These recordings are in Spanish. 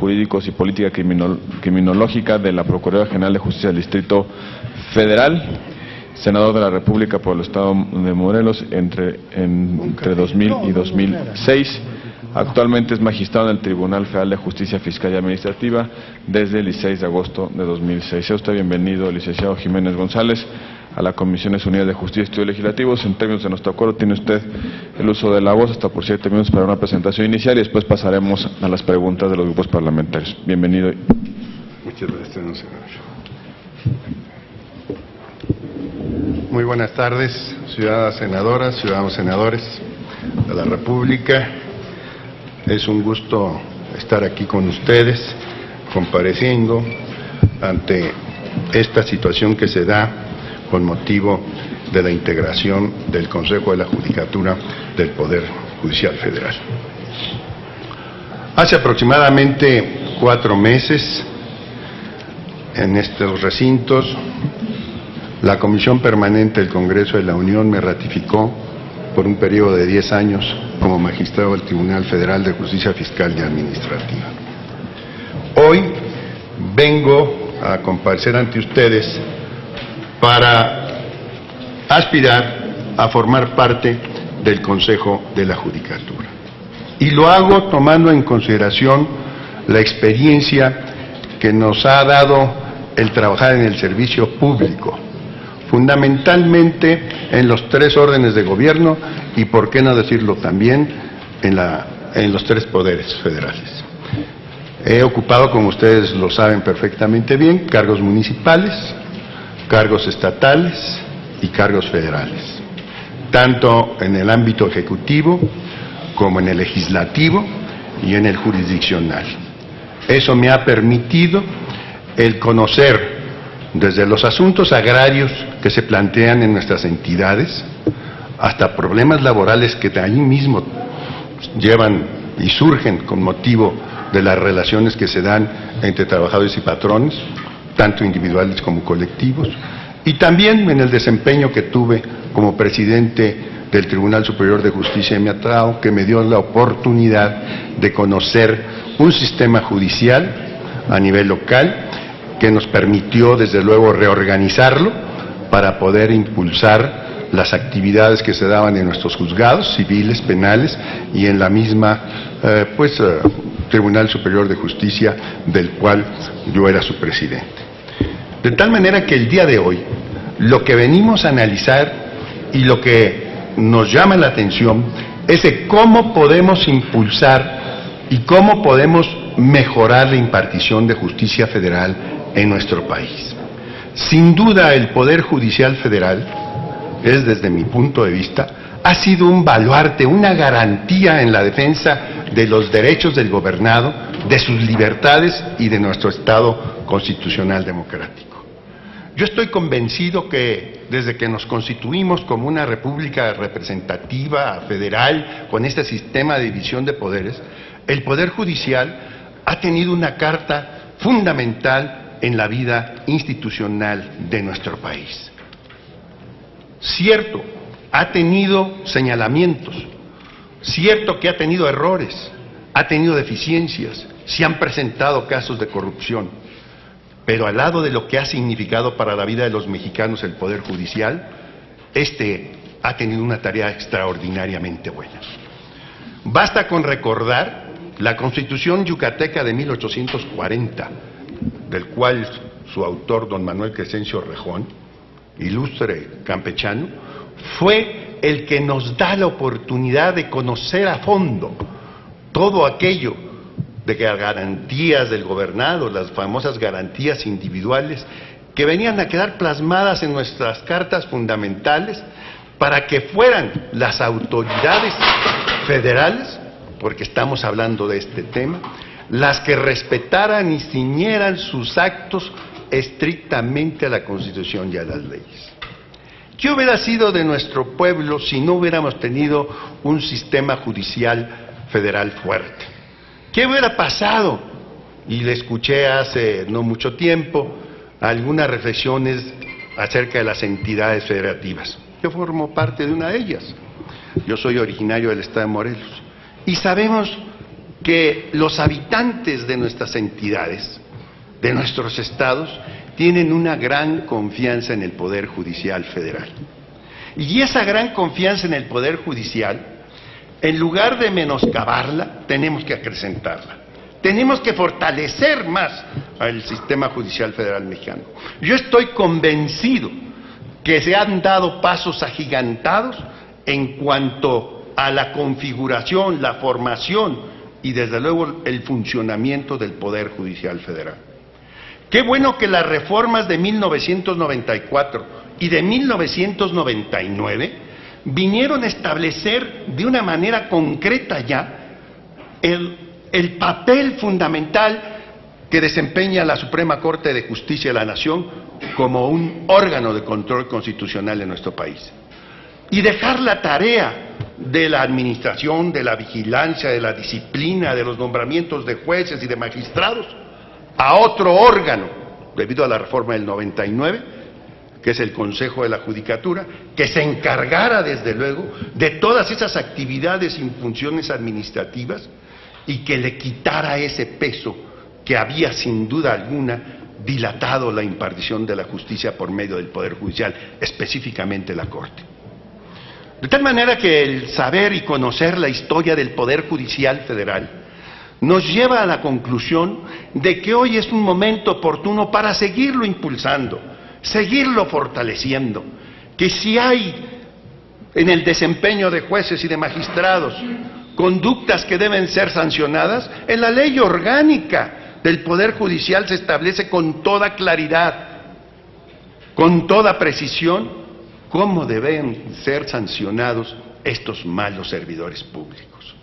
Jurídicos y Política Criminológica de la Procuraduría General de Justicia del Distrito Federal, senador de la República por el Estado de Morelos entre 2000 y 2006. Actualmente es magistrado en el Tribunal Federal de Justicia Fiscal y Administrativa desde el 16 de agosto de 2006. Sea usted bienvenido, licenciado Jiménez González, a la Comisiones Unidas de Justicia y Estudios Legislativos. En términos de nuestro acuerdo, tiene usted el uso de la voz hasta por 7 minutos para una presentación inicial y después pasaremos a las preguntas de los grupos parlamentarios. Bienvenido. Muchas gracias, senador. Muy buenas tardes, ciudadanas senadoras, ciudadanos senadores de la República. Es un gusto estar aquí con ustedes, compareciendo ante esta situación que se da con motivo de la integración del Consejo de la Judicatura del Poder Judicial Federal. Hace aproximadamente 4 meses, en estos recintos, la Comisión Permanente del Congreso de la Unión me ratificó por un periodo de 10 años como magistrado del Tribunal Federal de Justicia Fiscal y Administrativa. Hoy vengo a comparecer ante ustedes para aspirar a formar parte del Consejo de la Judicatura. Y lo hago tomando en consideración la experiencia que nos ha dado el trabajar en el servicio público, fundamentalmente en los 3 órdenes de gobierno y, por qué no decirlo también, en los 3 poderes federales. He ocupado, como ustedes lo saben perfectamente bien, cargos municipales, cargos estatales y cargos federales, tanto en el ámbito ejecutivo como en el legislativo y en el jurisdiccional. Eso me ha permitido el conocer desde los asuntos agrarios que se plantean en nuestras entidades, hasta problemas laborales que de ahí mismo llevan y surgen con motivo de las relaciones que se dan entre trabajadores y patrones, tanto individuales como colectivos, y también en el desempeño que tuve como presidente del Tribunal Superior de Justicia de Miatrao, que me dio la oportunidad de conocer un sistema judicial a nivel local que nos permitió, desde luego, reorganizarlo para poder impulsar las actividades que se daban en nuestros juzgados civiles, penales y en la misma Tribunal Superior de Justicia, del cual yo era su presidente. De tal manera que el día de hoy, lo que venimos a analizar y lo que nos llama la atención es de cómo podemos impulsar y cómo podemos mejorar la impartición de justicia federal en nuestro país. Sin duda, el Poder Judicial Federal es, desde mi punto de vista, ha sido un baluarte, una garantía en la defensa de los derechos del gobernado, de sus libertades y de nuestro Estado constitucional democrático. Yo estoy convencido que desde que nos constituimos como una república representativa, federal, con este sistema de división de poderes, el Poder Judicial ha tenido una carta fundamental en la vida institucional de nuestro país. Cierto, ha tenido señalamientos, cierto que ha tenido errores, ha tenido deficiencias, se han presentado casos de corrupción, pero al lado de lo que ha significado para la vida de los mexicanos el Poder Judicial, ha tenido una tarea extraordinariamente buena. Basta con recordar la Constitución yucateca de 1840, del cual su autor, don Manuel Crescencio Rejón, ilustre campechano, fue el que nos da la oportunidad de conocer a fondo todo aquello de que las garantías del gobernado, las famosas garantías individuales, que venían a quedar plasmadas en nuestras cartas fundamentales para que fueran las autoridades federales, porque estamos hablando de este tema, las que respetaran y ciñeran sus actos estrictamente a la Constitución y a las leyes. ¿Qué hubiera sido de nuestro pueblo si no hubiéramos tenido un sistema judicial federal fuerte? ¿Qué hubiera pasado? Y le escuché hace no mucho tiempo algunas reflexiones acerca de las entidades federativas. Yo formo parte de una de ellas. Yo soy originario del estado de Morelos. Y sabemos que los habitantes de nuestras entidades, de nuestros estados, tienen una gran confianza en el Poder Judicial Federal. Y esa gran confianza en el Poder Judicial, en lugar de menoscabarla, tenemos que acrecentarla. Tenemos que fortalecer más al sistema judicial federal mexicano. Yo estoy convencido que se han dado pasos agigantados en cuanto a la configuración, la formación y desde luego el funcionamiento del Poder Judicial Federal. Qué bueno que las reformas de 1994 y de 1999 vinieron a establecer de una manera concreta ya el papel fundamental que desempeña la Suprema Corte de Justicia de la Nación como un órgano de control constitucional en nuestro país. Y dejar la tarea de la administración, de la vigilancia, de la disciplina, de los nombramientos de jueces y de magistrados a otro órgano, debido a la reforma del 99, que es el Consejo de la Judicatura, que se encargara desde luego de todas esas actividades y funciones administrativas y que le quitara ese peso que había sin duda alguna dilatado la impartición de la justicia por medio del Poder Judicial, específicamente la Corte. De tal manera que el saber y conocer la historia del Poder Judicial Federal nos lleva a la conclusión de que hoy es un momento oportuno para seguirlo impulsando, seguirlo fortaleciendo, que si hay en el desempeño de jueces y de magistrados conductas que deben ser sancionadas, en la ley orgánica del Poder Judicial se establece con toda claridad, con toda precisión, cómo deben ser sancionados estos malos servidores públicos.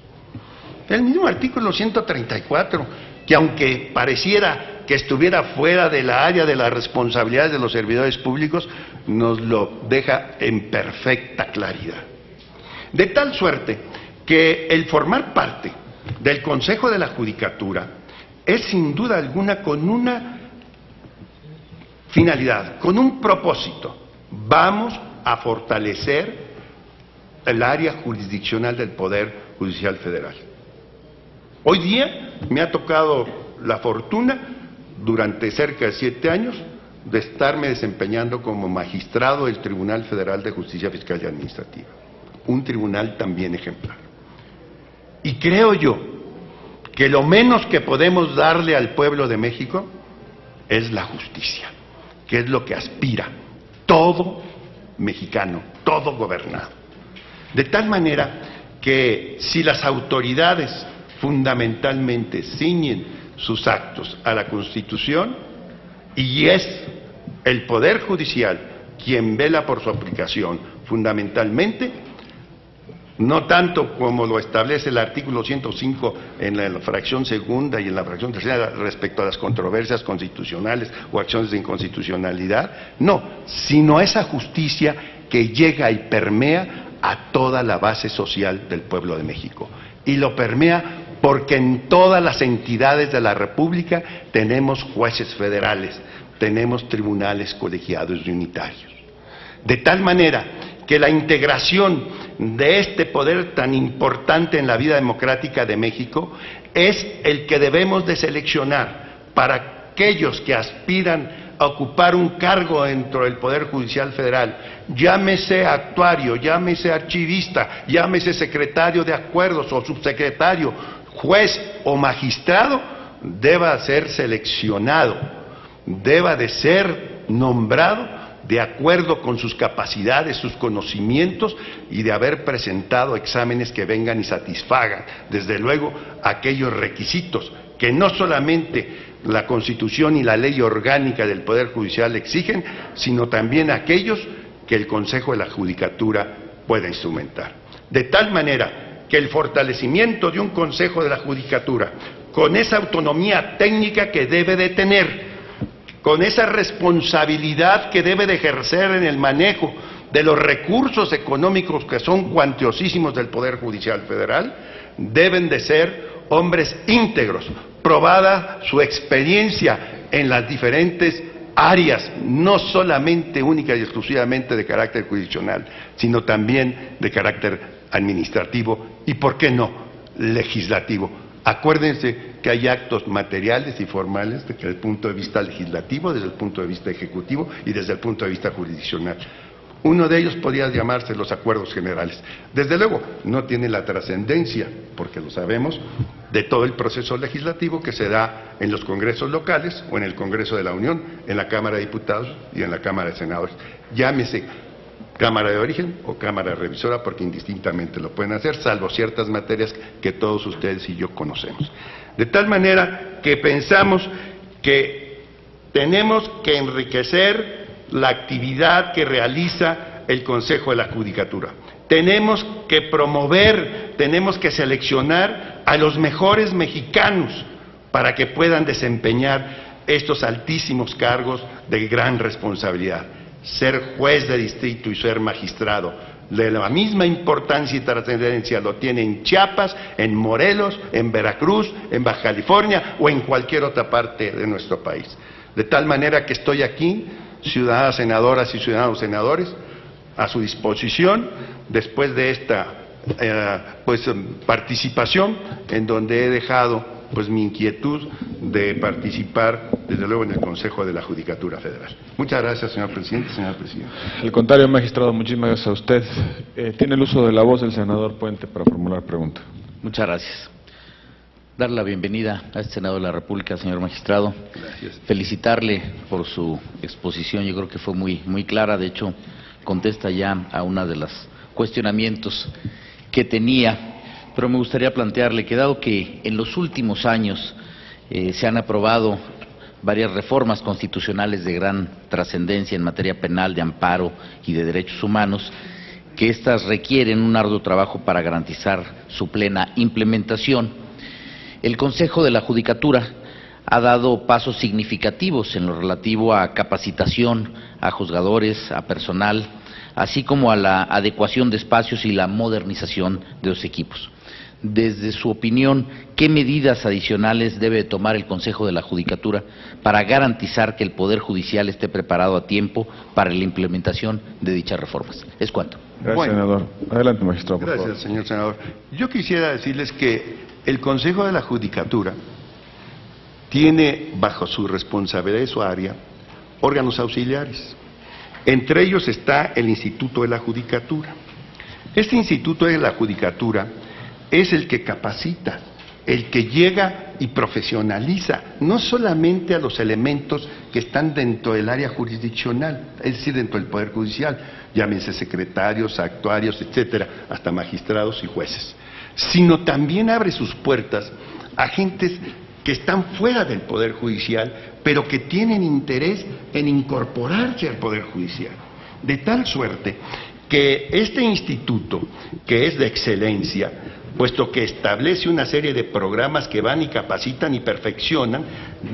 El mismo artículo 134, que aunque pareciera que estuviera fuera de la área de las responsabilidades de los servidores públicos, nos lo deja en perfecta claridad. De tal suerte que el formar parte del Consejo de la Judicatura es sin duda alguna con una finalidad, con un propósito. Vamos a fortalecer el área jurisdiccional del Poder Judicial Federal. Hoy día me ha tocado la fortuna, durante cerca de 7 años, de estarme desempeñando como magistrado del Tribunal Federal de Justicia Fiscal y Administrativa, un tribunal también ejemplar. Y creo yo que lo menos que podemos darle al pueblo de México es la justicia, que es lo que aspira todo mexicano, todo gobernado. De tal manera que si las autoridades fundamentalmente ciñen sus actos a la Constitución y es el Poder Judicial quien vela por su aplicación fundamentalmente, no tanto como lo establece el artículo 105 en la fracción segunda y en la fracción tercera respecto a las controversias constitucionales o acciones de inconstitucionalidad, no, sino esa justicia que llega y permea a toda la base social del pueblo de México. Y lo permea porque en todas las entidades de la República tenemos jueces federales, tenemos tribunales colegiados y unitarios. De tal manera que la integración de este poder tan importante en la vida democrática de México es el que debemos de seleccionar para aquellos que aspiran a ocupar un cargo dentro del Poder Judicial Federal, llámese actuario, llámese archivista, llámese secretario de acuerdos o subsecretario, juez o magistrado, deba ser seleccionado, deba de ser nombrado de acuerdo con sus capacidades, sus conocimientos y de haber presentado exámenes que vengan y satisfagan, desde luego, aquellos requisitos que no solamente la Constitución y la ley orgánica del Poder Judicial exigen, sino también aquellos que el Consejo de la Judicatura pueda instrumentar. De tal manera que el fortalecimiento de un Consejo de la Judicatura, con esa autonomía técnica que debe de tener, con esa responsabilidad que debe de ejercer en el manejo de los recursos económicos que son cuantiosísimos del Poder Judicial Federal, deben de ser hombres íntegros, probada su experiencia en las diferentes áreas, no solamente única y exclusivamente de carácter jurisdiccional, sino también de carácter administrativo y, ¿por qué no?, legislativo, Acuérdense que hay actos materiales y formales desde el punto de vista legislativo, desde el punto de vista ejecutivo y desde el punto de vista jurisdiccional. Uno de ellos podría llamarse los acuerdos generales. Desde luego, no tiene la trascendencia, porque lo sabemos, de todo el proceso legislativo que se da en los congresos locales o en el Congreso de la Unión, en la Cámara de Diputados y en la Cámara de Senadores. Llámese Cámara de Origen o Cámara Revisora, porque indistintamente lo pueden hacer, salvo ciertas materias que todos ustedes y yo conocemos. De tal manera que pensamos que tenemos que enriquecer la actividad que realiza el Consejo de la Judicatura. Tenemos que promover, tenemos que seleccionar a los mejores mexicanos para que puedan desempeñar estos altísimos cargos de gran responsabilidad. Ser juez de distrito y ser magistrado, de la misma importancia y trascendencia lo tiene en Chiapas, en Morelos, en Veracruz, en Baja California o en cualquier otra parte de nuestro país. De tal manera que estoy aquí, ciudadanas senadoras y ciudadanos senadores, a su disposición después de esta participación, en donde he dejado mi inquietud de participar, desde luego, en el Consejo de la Judicatura Federal. Muchas gracias, señor presidente, señora presidenta. Al contrario, magistrado, muchísimas gracias a usted. Tiene el uso de la voz el senador Puente para formular pregunta. Muchas gracias. Dar la bienvenida a este Senado de la República, señor magistrado. Gracias. Felicitarle por su exposición, yo creo que fue muy clara, de hecho, contesta ya a una de los cuestionamientos que tenía. Pero me gustaría plantearle que, dado que en los últimos años se han aprobado varias reformas constitucionales de gran trascendencia en materia penal, de amparo y de derechos humanos, que éstas requieren un arduo trabajo para garantizar su plena implementación, el Consejo de la Judicatura ha dado pasos significativos en lo relativo a capacitación a juzgadores, a personal, así como a la adecuación de espacios y la modernización de los equipos. Desde su opinión, ¿qué medidas adicionales debe tomar el Consejo de la Judicatura para garantizar que el Poder Judicial esté preparado a tiempo para la implementación de dichas reformas? Es cuanto. Gracias, senador. Adelante, magistrado, por favor. Gracias, señor senador. Yo quisiera decirles que el Consejo de la Judicatura tiene bajo su responsabilidad y su área órganos auxiliares. Entre ellos está el Instituto de la Judicatura. Este Instituto de la Judicatura es el que capacita, el que llega y profesionaliza, no solamente a los elementos que están dentro del área jurisdiccional, es decir, dentro del Poder Judicial, llámense secretarios, actuarios, etcétera, hasta magistrados y jueces, sino también abre sus puertas a gentes que están fuera del Poder Judicial, pero que tienen interés en incorporarse al Poder Judicial. De tal suerte que este instituto, que es de excelencia, puesto que establece una serie de programas que van y capacitan y perfeccionan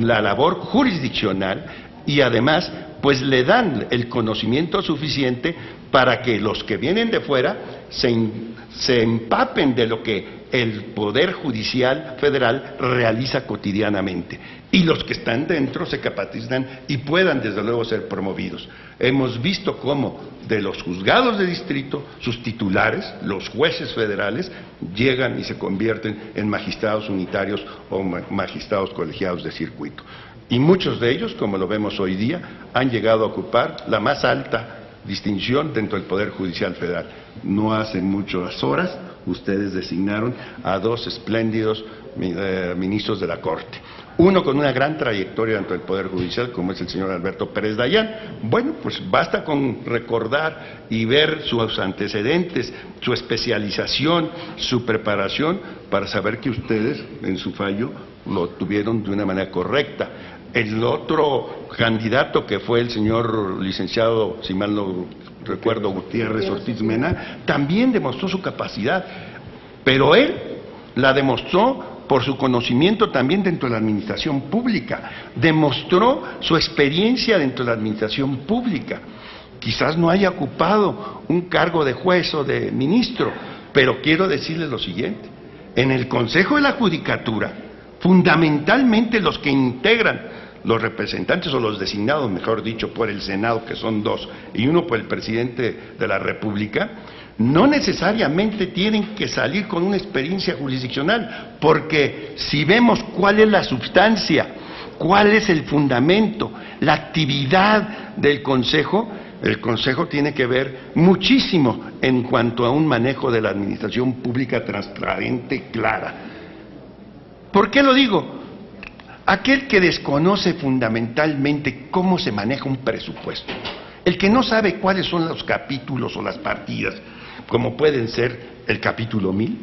la labor jurisdiccional y además pues le dan el conocimiento suficiente para que los que vienen de fuera se empapen de lo que el Poder Judicial Federal realiza cotidianamente y los que están dentro se capacitan y puedan desde luego ser promovidos. Hemos visto cómo de los juzgados de distrito, sus titulares, los jueces federales, llegan y se convierten en magistrados unitarios o magistrados colegiados de circuito. Y muchos de ellos, como lo vemos hoy día, han llegado a ocupar la más alta distinción dentro del Poder Judicial Federal. No hace muchas horas ustedes designaron a dos espléndidos ministros de la Corte. Uno con una gran trayectoria dentro del Poder Judicial, como es el señor Alberto Pérez Dayán. Bueno, pues basta con recordar y ver sus antecedentes, su especialización, su preparación, para saber que ustedes, en su fallo, lo tuvieron de una manera correcta. El otro candidato, que fue el señor licenciado, si mal no recuerdo, Gutiérrez Ortiz Mena, también demostró su capacidad, pero él la demostró por su conocimiento también dentro de la administración pública, demostró su experiencia dentro de la administración pública. Quizás no haya ocupado un cargo de juez o de ministro, pero quiero decirles lo siguiente: en el Consejo de la Judicatura, fundamentalmente los que integran, los representantes o los designados, mejor dicho, por el Senado, que son dos, y uno por el presidente de la República, no necesariamente tienen que salir con una experiencia jurisdiccional, porque si vemos cuál es la sustancia, cuál es el fundamento, la actividad del Consejo, el Consejo tiene que ver muchísimo en cuanto a un manejo de la administración pública transparente, clara. ¿Por qué lo digo? Aquel que desconoce fundamentalmente cómo se maneja un presupuesto, el que no sabe cuáles son los capítulos o las partidas, como pueden ser el capítulo 1000,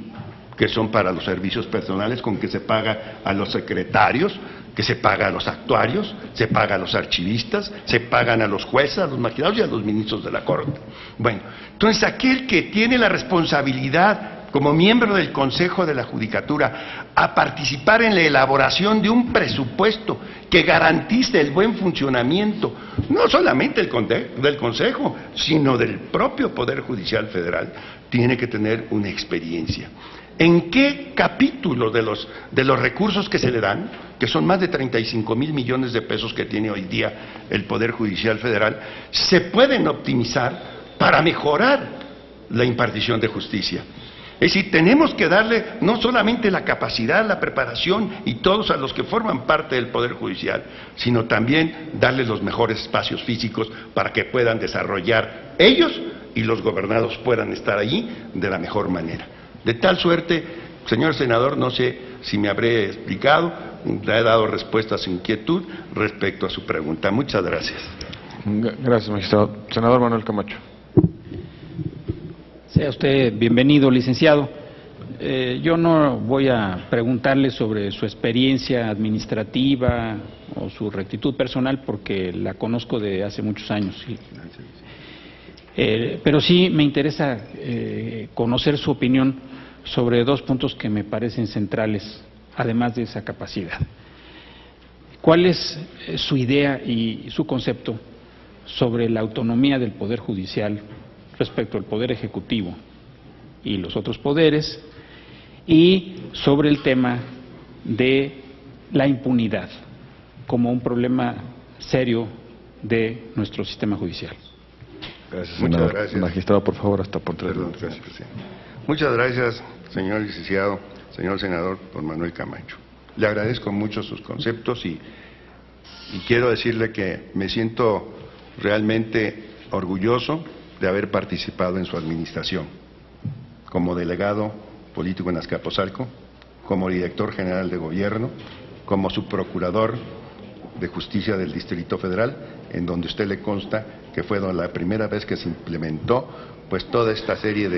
que son para los servicios personales con que se paga a los secretarios, que se paga a los actuarios, se paga a los archivistas, se pagan a los jueces, a los magistrados y a los ministros de la Corte. Bueno, entonces aquel que tiene la responsabilidad como miembro del Consejo de la Judicatura a participar en la elaboración de un presupuesto que garantice el buen funcionamiento, no solamente del Consejo, sino del propio Poder Judicial Federal, tiene que tener una experiencia. ¿En qué capítulo de los recursos que se le dan, que son más de 35,000 millones de pesos que tiene hoy día el Poder Judicial Federal, se pueden optimizar para mejorar la impartición de justicia? Es decir, tenemos que darle no solamente la capacidad, la preparación y todos a los que forman parte del Poder Judicial, sino también darles los mejores espacios físicos para que puedan desarrollar ellos y los gobernados puedan estar allí de la mejor manera. De tal suerte, señor senador, no sé si me habré explicado, le he dado respuesta a su inquietud respecto a su pregunta. Muchas gracias. Gracias, magistrado. Senador Manuel Camacho. Sea usted bienvenido, licenciado. Yo no voy a preguntarle sobre su experiencia administrativa o su rectitud personal porque la conozco de hace muchos años. Pero sí me interesa conocer su opinión sobre dos puntos que me parecen centrales, además de esa capacidad. ¿Cuál es su idea y su concepto sobre la autonomía del Poder Judicial respecto al Poder Ejecutivo y los otros poderes, y sobre el tema de la impunidad como un problema serio de nuestro sistema judicial? Gracias, Muchas senador. gracias. Magistrado, por favor, hasta por 3 Perdón, minutos. gracias, presidente. Muchas gracias, señor licenciado, señor senador don Manuel Camacho. Le agradezco mucho sus conceptos y quiero decirle que me siento realmente orgulloso de haber participado en su administración, como delegado político en Azcapotzalco, como director general de gobierno, como subprocurador de justicia del Distrito Federal, en donde usted le consta que fue la primera vez que se implementó pues toda esta serie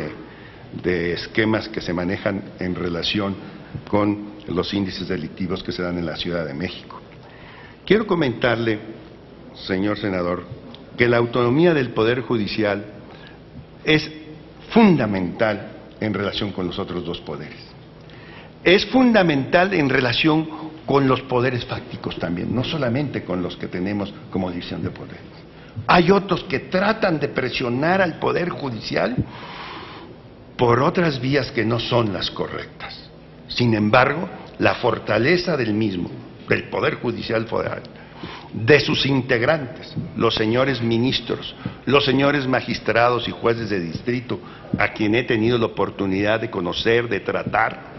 de esquemas que se manejan en relación con los índices delictivos que se dan en la Ciudad de México. Quiero comentarle, señor senador, que la autonomía del Poder Judicial es fundamental en relación con los otros dos poderes. Es fundamental en relación con los poderes fácticos también, no solamente con los que tenemos como división de poderes. Hay otros que tratan de presionar al Poder Judicial por otras vías que no son las correctas. Sin embargo, la fortaleza del mismo, del Poder Judicial Federal, de sus integrantes, los señores ministros, los señores magistrados y jueces de distrito, a quien he tenido la oportunidad de conocer, de tratar,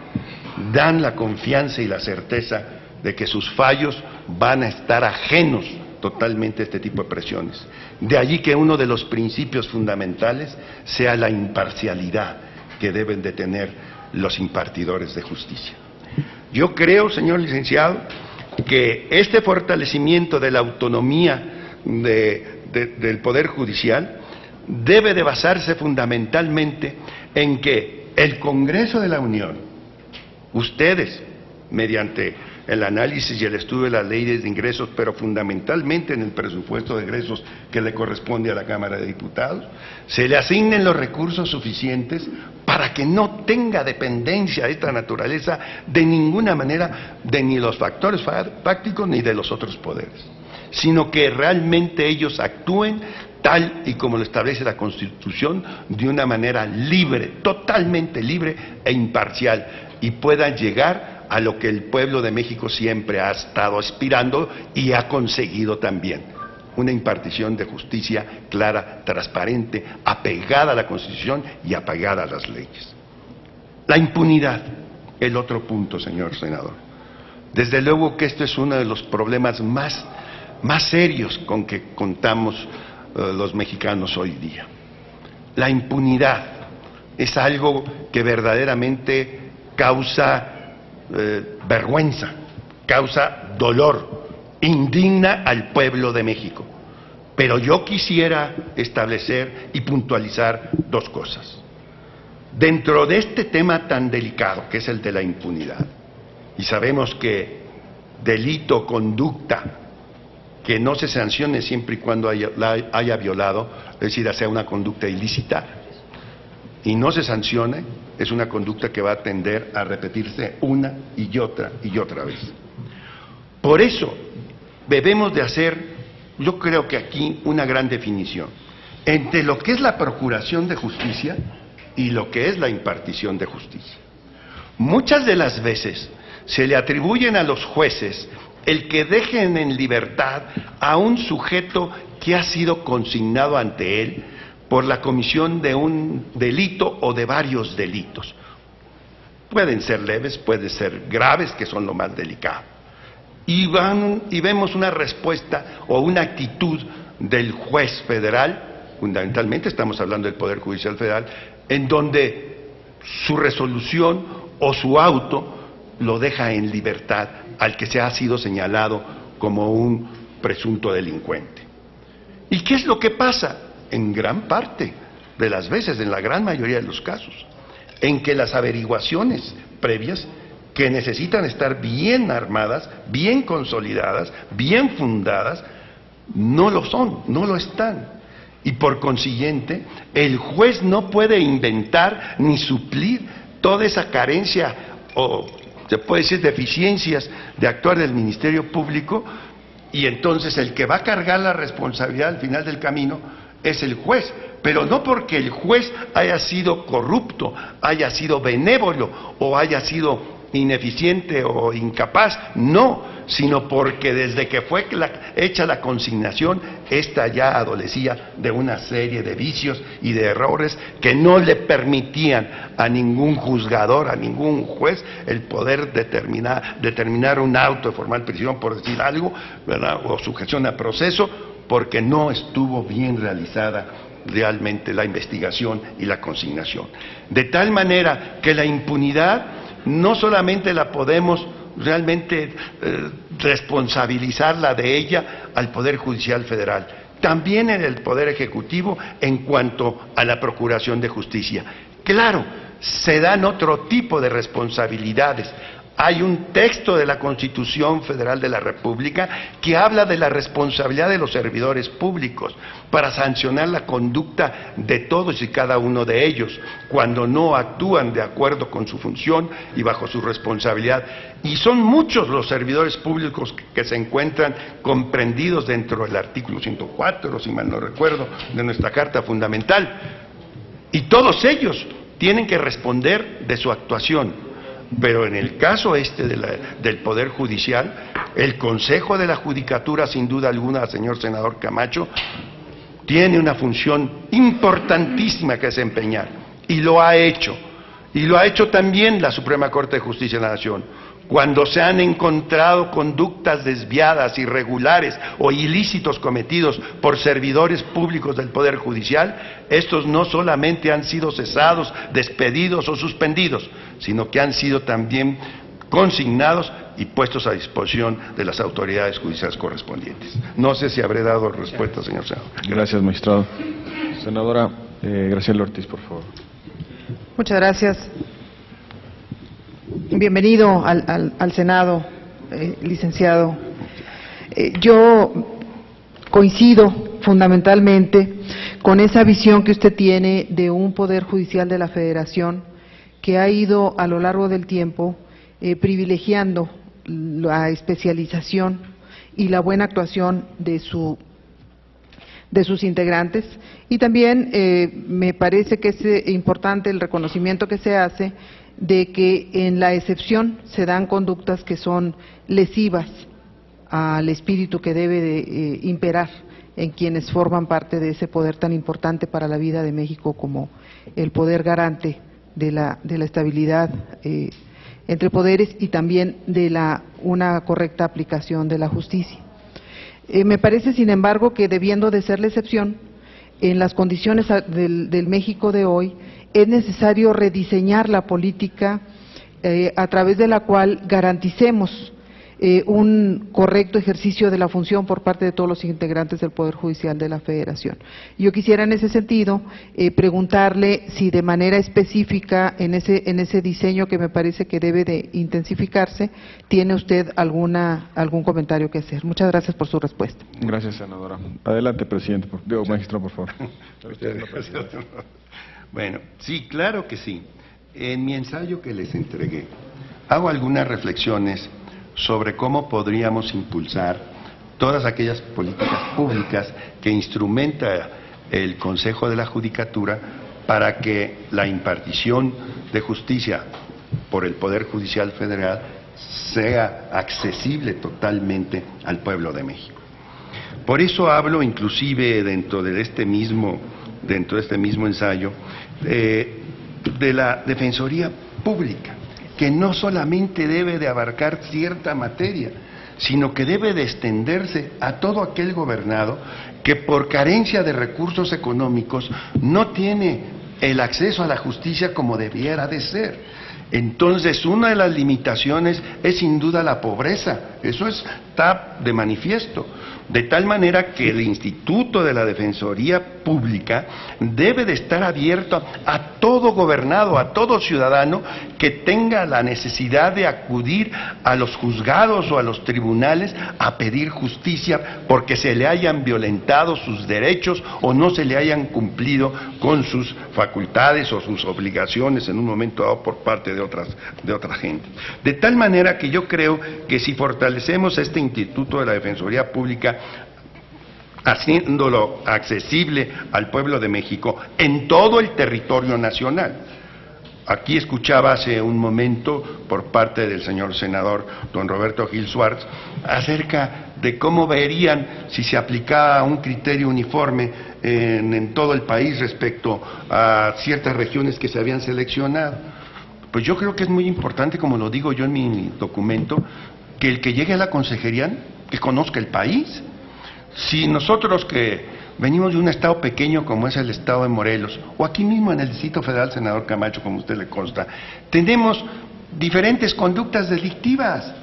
dan la confianza y la certeza de que sus fallos van a estar ajenos totalmente a este tipo de presiones. De allí que uno de los principios fundamentales sea la imparcialidad que deben de tener los impartidores de justicia. Yo creo, señor licenciado, que este fortalecimiento de la autonomía del Poder Judicial debe de basarse fundamentalmente en que el Congreso de la Unión, ustedes, mediante el análisis y el estudio de las leyes de ingresos, pero fundamentalmente en el presupuesto de egresos que le corresponde a la Cámara de Diputados, se le asignen los recursos suficientes para que no tenga dependencia de esta naturaleza de ninguna manera de ni los factores fácticos ni de los otros poderes, sino que realmente ellos actúen tal y como lo establece la Constitución, de una manera libre, totalmente libre e imparcial, y puedan llegar a lo que el pueblo de México siempre ha estado aspirando y ha conseguido también, una impartición de justicia clara, transparente, apegada a la Constitución y apegada a las leyes. La impunidad, el otro punto, señor senador. Desde luego que esto es uno de los problemas más serios con que contamos los mexicanos hoy día. La impunidad es algo que verdaderamente causa vergüenza, causa dolor, indigna al pueblo de México. Pero yo quisiera establecer y puntualizar dos cosas. Dentro de este tema tan delicado que es el de la impunidad, y sabemos que delito, conducta que no se sancione siempre y cuando haya violado, es decir, sea una conducta ilícita, y no se sancione, es una conducta que va a tender a repetirse una y otra vez. Por eso debemos de hacer, yo creo que aquí, una gran definición entre lo que es la procuración de justicia y lo que es la impartición de justicia. Muchas de las veces se le atribuyen a los jueces el que dejen en libertad a un sujeto que ha sido consignado ante él por la comisión de un delito o de varios delitos. Pueden ser leves, pueden ser graves, que son lo más delicado. Y vemos una respuesta o una actitud del juez federal, fundamentalmente estamos hablando del Poder Judicial Federal, en donde su resolución o su auto lo deja en libertad al que se ha sido señalado como un presunto delincuente. ¿Y qué es lo que pasa? En gran parte de las veces, en la gran mayoría de los casos, en que las averiguaciones previas, que necesitan estar bien armadas, bien consolidadas, bien fundadas, no lo son, no lo están. Y por consiguiente, el juez no puede inventar ni suplir toda esa carencia o se puede decir deficiencias de actuar del Ministerio Público, y entonces el que va a cargar la responsabilidad al final del camino es el juez, pero no porque el juez haya sido corrupto, haya sido benévolo o haya sido ineficiente o incapaz, no, sino porque desde que fue hecha la consignación, ésta ya adolecía de una serie de vicios y de errores que no le permitían a ningún juzgador, a ningún juez, el poder determinar un auto de formal prisión, por decir algo, ¿verdad?, o sujeción a proceso, porque no estuvo bien realizada realmente la investigación y la consignación. De tal manera que la impunidad no solamente la podemos realmente responsabilizarla de ella al Poder Judicial Federal, también en el Poder Ejecutivo en cuanto a la procuración de justicia. Claro, se dan otro tipo de responsabilidades. Hay un texto de la Constitución Federal de la República que habla de la responsabilidad de los servidores públicos para sancionar la conducta de todos y cada uno de ellos cuando no actúan de acuerdo con su función y bajo su responsabilidad. Y son muchos los servidores públicos que se encuentran comprendidos dentro del artículo 104, si mal no recuerdo, de nuestra Carta Fundamental. Y todos ellos tienen que responder de su actuación. Pero en el caso del Poder Judicial, el Consejo de la Judicatura, sin duda alguna, señor senador Camacho, tiene una función importantísima que desempeñar, y lo ha hecho también la Suprema Corte de Justicia de la Nación. Cuando se han encontrado conductas desviadas, irregulares o ilícitos cometidos por servidores públicos del Poder Judicial, estos no solamente han sido cesados, despedidos o suspendidos, sino que han sido también consignados y puestos a disposición de las autoridades judiciales correspondientes. No sé si habré dado respuesta, señor senador. Gracias, magistrado. Senadora Graciela Ortiz, por favor. Muchas gracias. Bienvenido al Senado, licenciado. Yo coincido fundamentalmente con esa visión que usted tiene de un Poder Judicial de la Federación que ha ido a lo largo del tiempo privilegiando la especialización y la buena actuación de sus integrantes, y también me parece que es importante el reconocimiento que se hace de que en la excepción se dan conductas que son lesivas al espíritu que debe de imperar en quienes forman parte de ese poder tan importante para la vida de México como el poder garante de la estabilidad entre poderes y también de una correcta aplicación de la justicia. Me parece, sin embargo, que debiendo de ser la excepción, en las condiciones del México de hoy, es necesario rediseñar la política a través de la cual garanticemos un correcto ejercicio de la función por parte de todos los integrantes del Poder Judicial de la Federación. Yo quisiera en ese sentido preguntarle si de manera específica en ese diseño que me parece que debe de intensificarse, tiene usted algún comentario que hacer. Muchas gracias por su respuesta. Gracias, senadora. Adelante, presidente. Magistrado, por favor. Bueno, sí, claro que sí. En mi ensayo que les entregué, hago algunas reflexiones sobre cómo podríamos impulsar todas aquellas políticas públicas que instrumenta el Consejo de la Judicatura para que la impartición de justicia por el Poder Judicial Federal sea accesible totalmente al pueblo de México. Por eso hablo inclusive dentro de este mismo ensayo de la Defensoría Pública, que no solamente debe de abarcar cierta materia, sino que debe de extenderse a todo aquel gobernado que por carencia de recursos económicos no tiene el acceso a la justicia como debiera de ser. Entonces, una de las limitaciones es sin duda la pobreza, eso está de manifiesto, de tal manera que el Instituto de la Defensoría Pública debe de estar abierto a todo gobernado, a todo ciudadano que tenga la necesidad de acudir a los juzgados o a los tribunales a pedir justicia porque se le hayan violentado sus derechos o no se le hayan cumplido con sus facultades o sus obligaciones en un momento dado por parte de otra gente. De tal manera que yo creo que si fortalecemos este Instituto de la Defensoría Pública, haciéndolo accesible al pueblo de México en todo el territorio nacional. Aquí escuchaba hace un momento por parte del señor senador don Roberto Gil Suárez acerca de cómo verían si se aplicaba un criterio uniforme en todo el país respecto a ciertas regiones que se habían seleccionado. Pues yo creo que es muy importante, como lo digo yo en mi documento, que el que llegue a la consejería, que conozca el país. Si nosotros que venimos de un estado pequeño como es el estado de Morelos, o aquí mismo en el Distrito Federal, senador Camacho, como a usted le consta, tenemos diferentes conductas delictivas.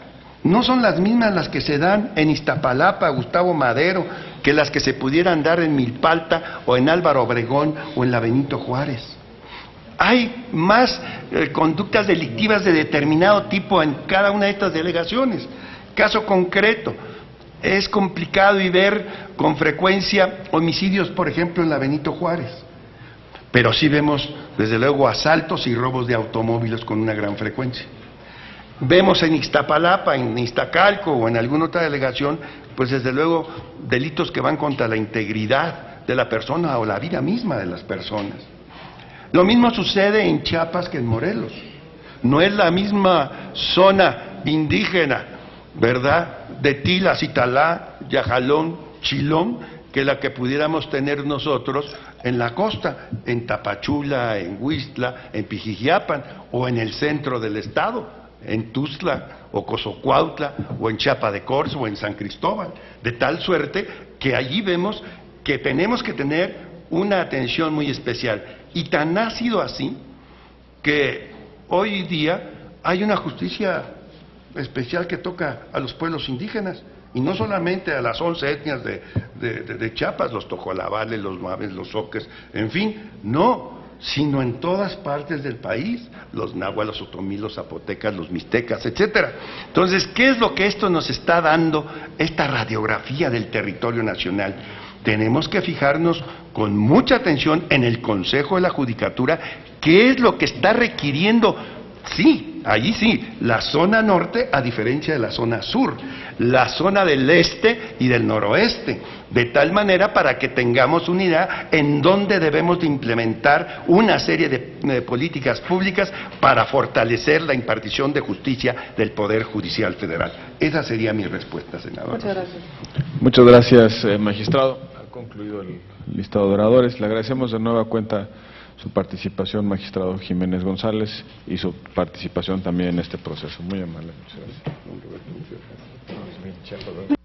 No son las mismas las que se dan en Iztapalapa, Gustavo Madero, que las que se pudieran dar en Milpalta o en Álvaro Obregón o en la Benito Juárez. Hay más conductas delictivas de determinado tipo en cada una de estas delegaciones. Caso concreto, es complicado y ver con frecuencia homicidios, por ejemplo, en la Benito Juárez. Pero sí vemos, desde luego, asaltos y robos de automóviles con una gran frecuencia. Vemos en Iztapalapa, en Iztacalco o en alguna otra delegación, pues desde luego, delitos que van contra la integridad de la persona o la vida misma de las personas. Lo mismo sucede en Chiapas que en Morelos. No es la misma zona indígena, ¿verdad?, de Tila, Citalá, Yajalón, Chilón, que la que pudiéramos tener nosotros en la costa, en Tapachula, en Huixtla, en Pijijiapan, o en el centro del estado, en Tuxtla, o Cozocuautla, o en Chiapa de Corzo, o en San Cristóbal, de tal suerte que allí vemos que tenemos que tener una atención muy especial. Y tan ha sido así que hoy día hay una justicia especial que toca a los pueblos indígenas, y no solamente a las 11 etnias de Chiapas, los tojolabales, los maves, los zoques, en fin, no, sino en todas partes del país, los náhuatl, los otomí, los zapotecas, los mixtecas, etcétera. Entonces, ¿qué es lo que esto nos está dando, esta radiografía del territorio nacional? Tenemos que fijarnos con mucha atención en el Consejo de la Judicatura, qué es lo que está requiriendo, sí, sí, la zona norte a diferencia de la zona sur, la zona del este y del noroeste, de tal manera para que tengamos una idea en dónde debemos de implementar una serie de políticas públicas para fortalecer la impartición de justicia del Poder Judicial Federal. Esa sería mi respuesta, senador. Muchas gracias. Muchas gracias, magistrado. Ha concluido el listado de oradores. Le agradecemos de nueva cuenta su participación, magistrado Jiménez González, y su participación también en este proceso. Muy amable. Muchas gracias.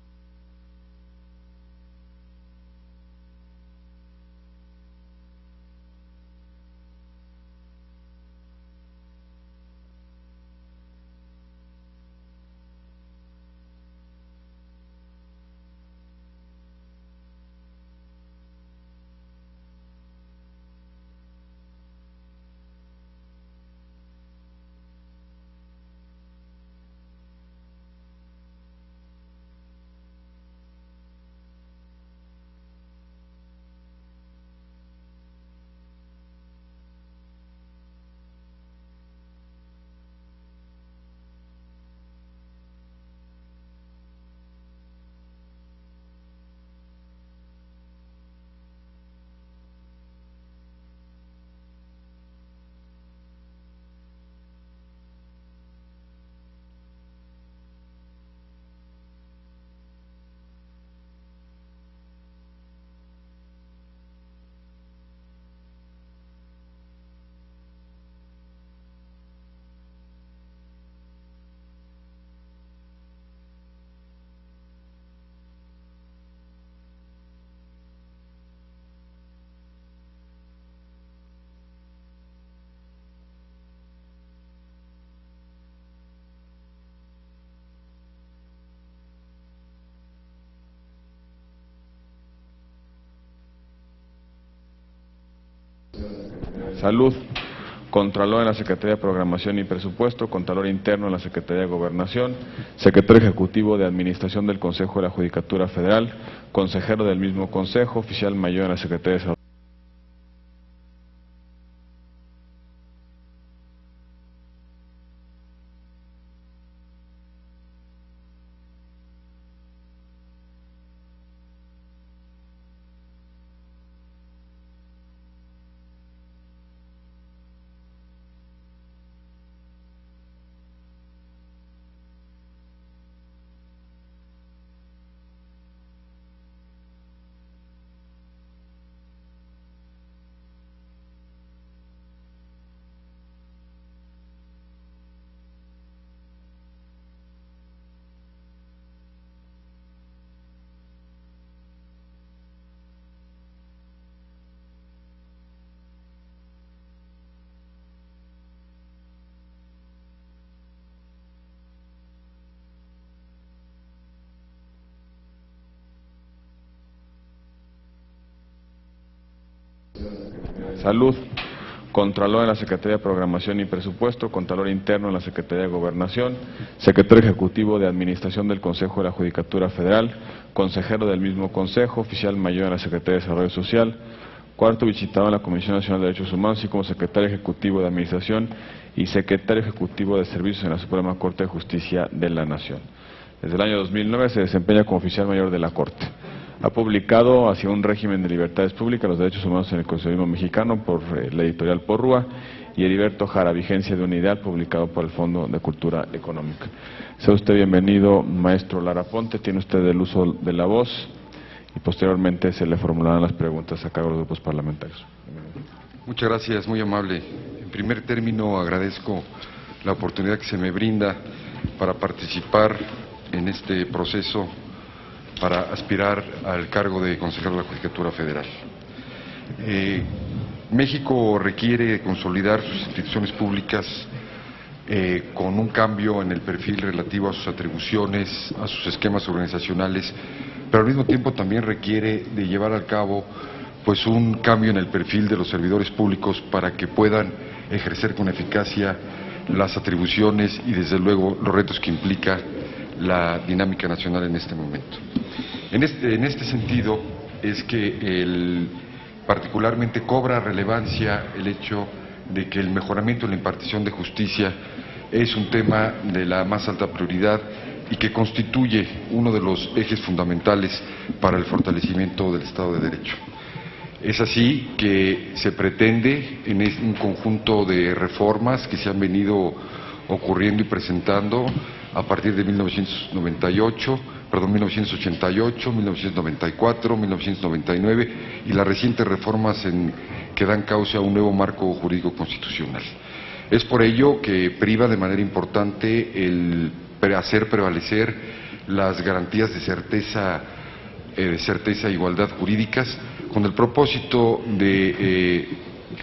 Salud, Contralor en la Secretaría de Programación y Presupuesto, Contralor Interno en la Secretaría de Gobernación, Secretario Ejecutivo de Administración del Consejo de la Judicatura Federal, Consejero del mismo Consejo, Oficial Mayor en la Secretaría de Salud. Salud, Contralor en la Secretaría de Programación y Presupuesto, Contralor Interno en la Secretaría de Gobernación, Secretario Ejecutivo de Administración del Consejo de la Judicatura Federal, Consejero del mismo Consejo, Oficial Mayor en la Secretaría de Desarrollo Social, cuarto visitado en la Comisión Nacional de Derechos Humanos, así como Secretario Ejecutivo de Administración y Secretario Ejecutivo de Servicios en la Suprema Corte de Justicia de la Nación. Desde el año 2009 se desempeña como Oficial Mayor de la Corte. Ha publicado Hacia un régimen de libertades públicas, los derechos humanos en el conservadurismo mexicano por la editorial Porrúa, y Heriberto Jara, Vigencia de un ideal, publicado por el Fondo de Cultura Económica. Sea usted bienvenido, maestro Lara Ponte. Tiene usted el uso de la voz y posteriormente se le formularán las preguntas a cargo de los grupos parlamentarios. Muchas gracias, muy amable. En primer término, agradezco la oportunidad que se me brinda para participar en este proceso para aspirar al cargo de consejero de la Judicatura Federal. México requiere consolidar sus instituciones públicas con un cambio en el perfil relativo a sus atribuciones, a sus esquemas organizacionales, pero al mismo tiempo también requiere de llevar a cabo pues un cambio en el perfil de los servidores públicos para que puedan ejercer con eficacia las atribuciones y desde luego los retos que implica la dinámica nacional en este momento. En este sentido es que particularmente cobra relevancia el hecho de que el mejoramiento en la impartición de justicia es un tema de la más alta prioridad y que constituye uno de los ejes fundamentales para el fortalecimiento del Estado de Derecho. Es así que se pretende, en un conjunto de reformas que se han venido ocurriendo y presentando a partir de 1988, 1994, 1999 y las recientes reformas que dan causa a un nuevo marco jurídico constitucional. Es por ello que priva de manera importante el hacer prevalecer las garantías de certeza e igualdad jurídicas, con el propósito de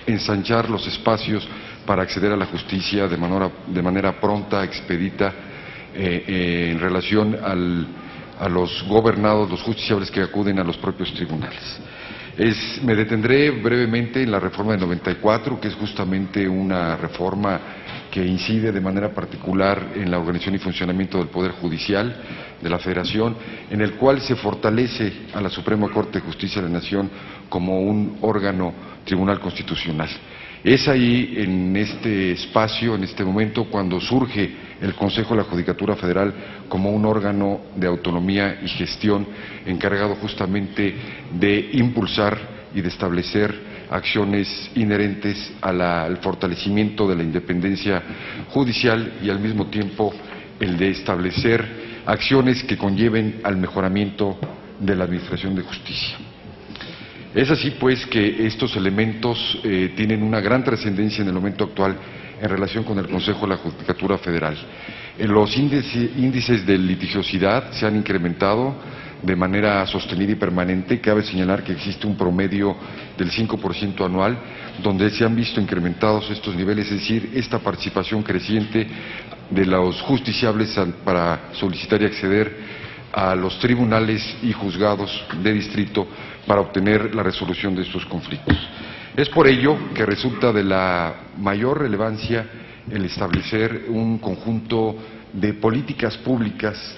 ensanchar los espacios para acceder a la justicia de manera pronta, expedita, en relación a los gobernados, los justiciables que acuden a los propios tribunales. Me detendré brevemente en la reforma del 94, que es justamente una reforma que incide de manera particular en la organización y funcionamiento del Poder Judicial de la Federación, en el cual se fortalece a la Suprema Corte de Justicia de la Nación como un órgano tribunal constitucional. Es ahí, en este espacio, en este momento, cuando surge el Consejo de la Judicatura Federal como un órgano de autonomía y gestión encargado justamente de impulsar y de establecer acciones inherentes al fortalecimiento de la independencia judicial y al mismo tiempo el de establecer acciones que conlleven al mejoramiento de la administración de justicia. Es así pues que estos elementos tienen una gran trascendencia en el momento actual en relación con el Consejo de la Judicatura Federal. Los índices de litigiosidad se han incrementado de manera sostenida y permanente. Cabe señalar que existe un promedio del 5% anual, donde se han visto incrementados estos niveles, es decir, esta participación creciente de los justiciables para solicitar y acceder a los tribunales y juzgados de distrito para obtener la resolución de estos conflictos. Es por ello que resulta de la mayor relevancia el establecer un conjunto de políticas públicas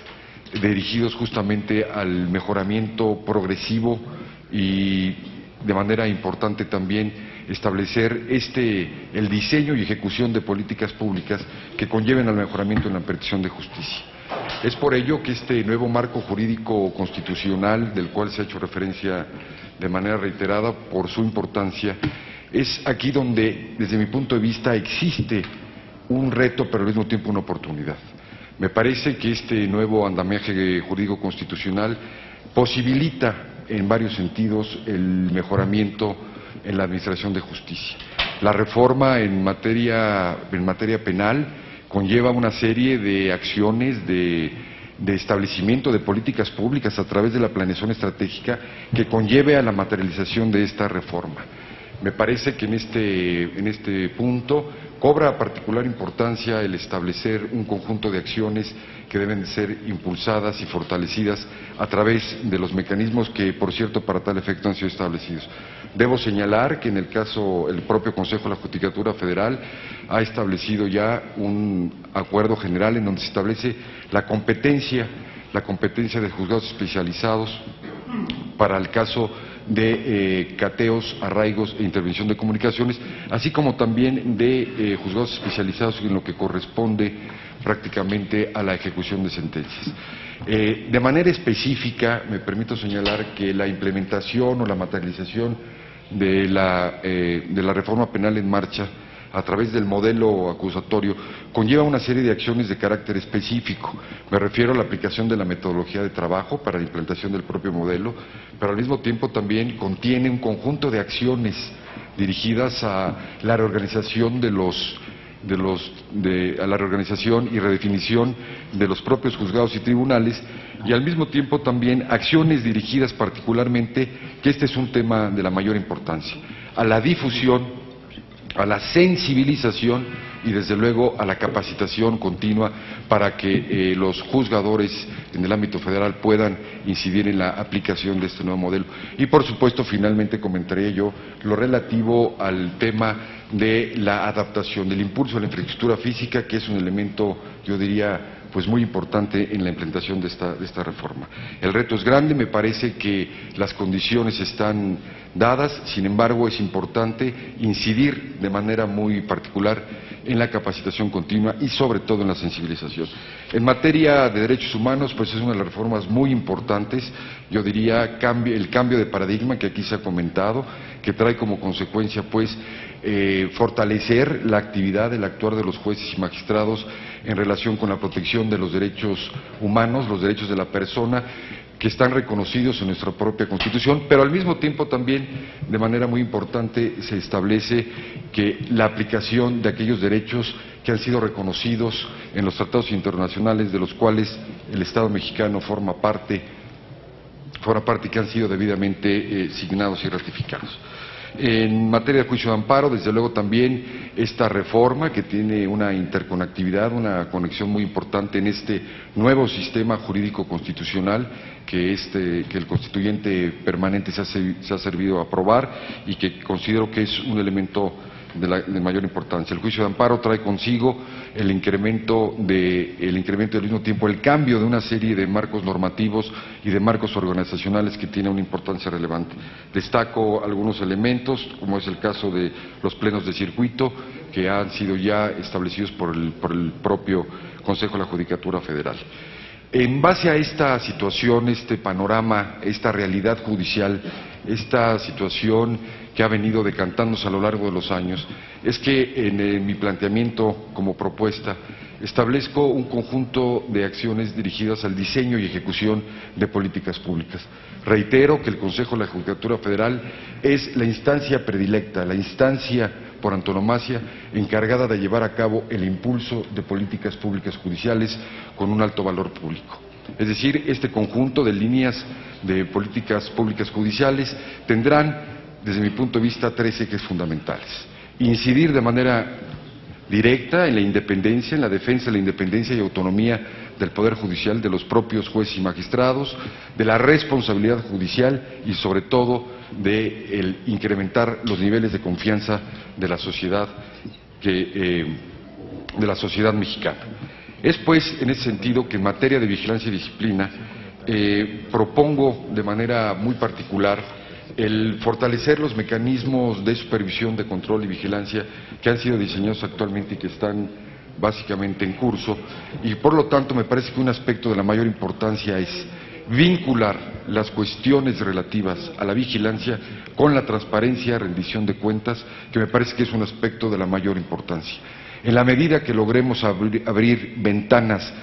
dirigidos justamente al mejoramiento progresivo y de manera importante también establecer el diseño y ejecución de políticas públicas que conlleven al mejoramiento en la impartición de justicia. Es por ello que este nuevo marco jurídico constitucional, del cual se ha hecho referencia de manera reiterada por su importancia, es aquí donde, desde mi punto de vista, existe un reto, pero al mismo tiempo una oportunidad. Me parece que este nuevo andamiaje jurídico constitucional posibilita en varios sentidos el mejoramiento en la administración de justicia. La reforma en materia penal conlleva una serie de acciones de establecimiento de políticas públicas a través de la planeación estratégica que conlleve a la materialización de esta reforma. Me parece que en este punto cobra particular importancia el establecer un conjunto de acciones que deben de ser impulsadas y fortalecidas a través de los mecanismos que, por cierto, para tal efecto han sido establecidos. Debo señalar que en el caso, el propio Consejo de la Judicatura Federal ha establecido ya un acuerdo general en donde se establece la competencia de juzgados especializados para el caso de cateos, arraigos e intervención de comunicaciones, así como también de juzgados especializados en lo que corresponde prácticamente a la ejecución de sentencias. De manera específica, me permito señalar que la implementación o la materialización de la reforma penal en marcha a través del modelo acusatorio conlleva una serie de acciones de carácter específico. Me refiero a la aplicación de la metodología de trabajo para la implantación del propio modelo, pero al mismo tiempo también contiene un conjunto de acciones dirigidas a la reorganización a la reorganización y redefinición de los propios juzgados y tribunales, y al mismo tiempo también acciones dirigidas particularmente, que este es un tema de la mayor importancia, a la difusión, a la sensibilización y desde luego a la capacitación continua para que los juzgadores en el ámbito federal puedan incidir en la aplicación de este nuevo modelo. Y por supuesto, finalmente comentaré yo lo relativo al tema de la adaptación, del impulso a la infraestructura física, que es un elemento, yo diría, pues muy importante en la implementación de esta reforma. El reto es grande, me parece que las condiciones están dadas, sin embargo es importante incidir de manera muy particular en la capacitación continua y sobre todo en la sensibilización. En materia de derechos humanos, pues es una de las reformas muy importantes, yo diría el cambio de paradigma que aquí se ha comentado, que trae como consecuencia pues fortalecer la actividad, el actuar de los jueces y magistrados en relación con la protección de los derechos humanos, los derechos de la persona, que están reconocidos en nuestra propia Constitución, pero al mismo tiempo también, de manera muy importante, se establece que la aplicación de aquellos derechos que han sido reconocidos en los tratados internacionales de los cuales el Estado mexicano forma parte y que han sido debidamente signados y ratificados. En materia de juicio de amparo, desde luego también esta reforma que tiene una interconectividad, una conexión muy importante en este nuevo sistema jurídico constitucional que el constituyente permanente se ha servido a aprobar y que considero que es un elemento de mayor importancia. El juicio de amparo trae consigo el incremento al mismo tiempo el cambio de una serie de marcos normativos y de marcos organizacionales que tiene una importancia relevante. Destaco algunos elementos, como es el caso de los plenos de circuito, que han sido ya establecidos por el propio Consejo de la Judicatura Federal. En base a esta situación, este panorama, esta realidad judicial, esta situación que ha venido decantándose a lo largo de los años, es que en mi planteamiento como propuesta establezco un conjunto de acciones dirigidas al diseño y ejecución de políticas públicas. Reitero que el Consejo de la Judicatura Federal es la instancia predilecta, la instancia por antonomasia encargada de llevar a cabo el impulso de políticas públicas judiciales con un alto valor público. Es decir, este conjunto de líneas de políticas públicas judiciales tendrán, desde mi punto de vista, 3 ejes fundamentales. Incidir de manera directa en la independencia, en la defensa de la independencia y autonomía del Poder Judicial, de los propios jueces y magistrados, de la responsabilidad judicial y sobre todo de incrementar los niveles de confianza de la sociedad mexicana. Es pues en ese sentido que en materia de vigilancia y disciplina propongo de manera muy particular el fortalecer los mecanismos de supervisión, de control y vigilancia que han sido diseñados actualmente y que están básicamente en curso, y por lo tanto me parece que un aspecto de la mayor importancia es vincular las cuestiones relativas a la vigilancia con la transparencia, rendición de cuentas, que me parece que es un aspecto de la mayor importancia. En la medida que logremos abrir ventanas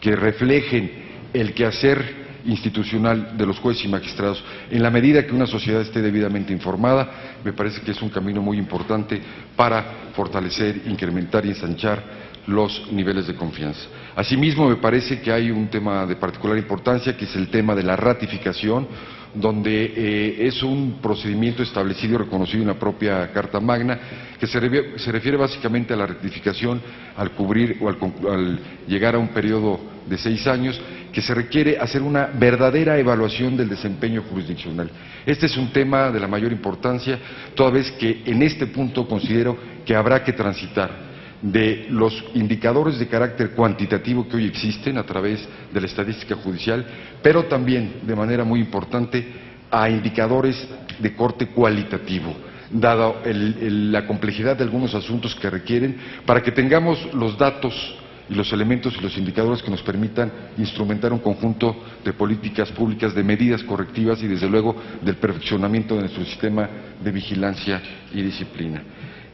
que reflejen el quehacer institucional de los jueces y magistrados, en la medida que una sociedad esté debidamente informada, me parece que es un camino muy importante para fortalecer, incrementar y ensanchar los niveles de confianza. Asimismo, me parece que hay un tema de particular importancia, que es el tema de la ratificación, donde es un procedimiento establecido y reconocido en la propia Carta Magna, que se refiere básicamente a la ratificación al cubrir o al llegar a un periodo de 6 años, que se requiere hacer una verdadera evaluación del desempeño jurisdiccional. Este es un tema de la mayor importancia, toda vez que en este punto considero que habrá que transitar de los indicadores de carácter cuantitativo que hoy existen a través de la estadística judicial, pero también de manera muy importante a indicadores de corte cualitativo, dada la complejidad de algunos asuntos que requieren, para que tengamos los datos y los elementos y los indicadores que nos permitan instrumentar un conjunto de políticas públicas, de medidas correctivas y desde luego del perfeccionamiento de nuestro sistema de vigilancia y disciplina.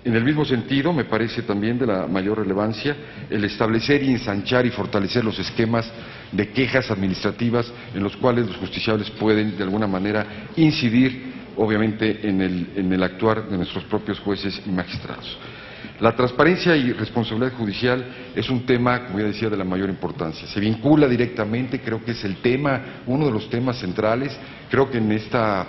En el mismo sentido, me parece también de la mayor relevancia el establecer y ensanchar y fortalecer los esquemas de quejas administrativas en los cuales los justiciables pueden de alguna manera incidir, obviamente, en el actuar de nuestros propios jueces y magistrados. La transparencia y responsabilidad judicial es un tema, como ya decía, de la mayor importancia. Se vincula directamente, creo que es el tema, uno de los temas centrales. Creo que en esta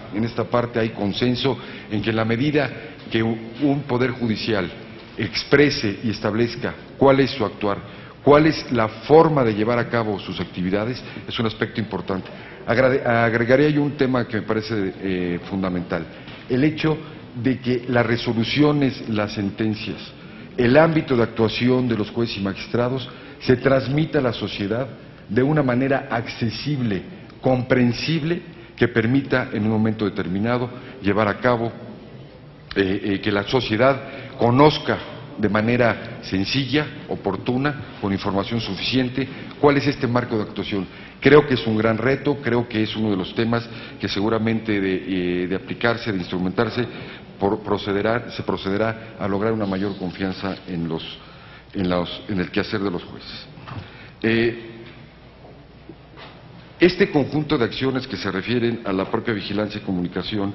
parte hay consenso en que en la medida que un poder judicial exprese y establezca cuál es su actuar, cuál es la forma de llevar a cabo sus actividades, es un aspecto importante. Agregaría yo un tema que me parece fundamental, el hecho de que las resoluciones, las sentencias, el ámbito de actuación de los jueces y magistrados se transmita a la sociedad de una manera accesible, comprensible, que permita en un momento determinado llevar a cabo que la sociedad conozca de manera sencilla, oportuna, con información suficiente, cuál es este marco de actuación. Creo que es un gran reto, creo que es uno de los temas que seguramente de aplicarse, de instrumentarse, se procederá a lograr una mayor confianza en el quehacer de los jueces. Este conjunto de acciones que se refieren a la propia vigilancia y comunicación,